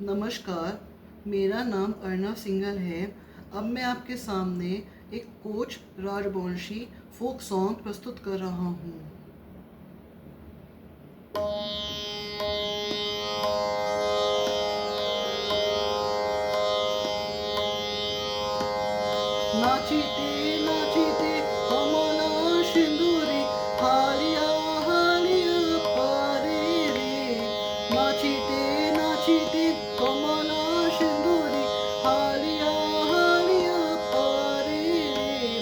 नमस्कार, मेरा नाम अर्णव सिंघल है। अब मैं आपके सामने एक कोच राजवंशी फोक सॉन्ग प्रस्तुत कर रहा हूँ। नाचिते नाचिते कमला सिंदूरी हालिया हालिया पारे रे। नाचिते नाचिते कमला सिंदूरी हालिया हालिया पारे रे।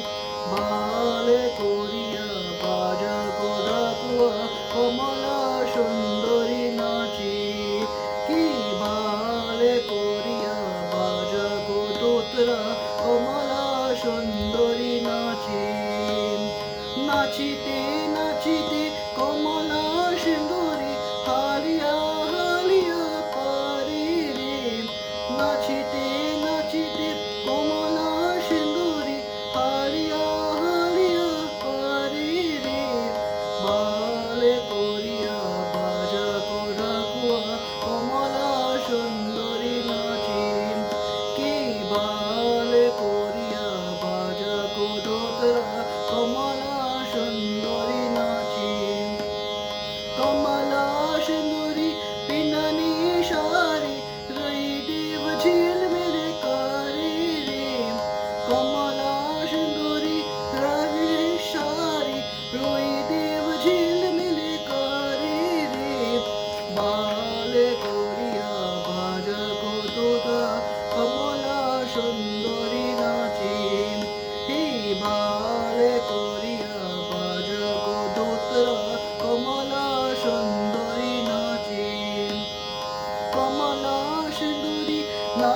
बाले कोरिया बाजा कोदाकुआ कमला सुंदरी नाची की बाले कोरिया बाजा को दोतरा कमला সুন্দরী নাচেন। নাচিতে নাচিতে কমলা সুন্দরী হালিয়া হালিয়া পারে রে। নাচিতে নাচিতে কমলা সুন্দরী হালিয়া হালিয়া পারে রে। বালে করিয়া বাজা কোরাকুয়া কমলা সুন্দরী নাচেন। কি বালে করিয়া কমলা সুন্দরী নাচেন। কমলা সুন্দরী পিনানি সারি রই দেব ঝিলমিলে করে রে। কমলা সুন্দরী রাজে সারি রই দেব ঝিলমিলে করে রে। বালে করিয়া বাজা কতটা কমলা সুন্দরী নাচেন। বালে করিয়া বাজা দোতরা কমলা সুন্দরী নাচেন। কমলা সুন্দরী না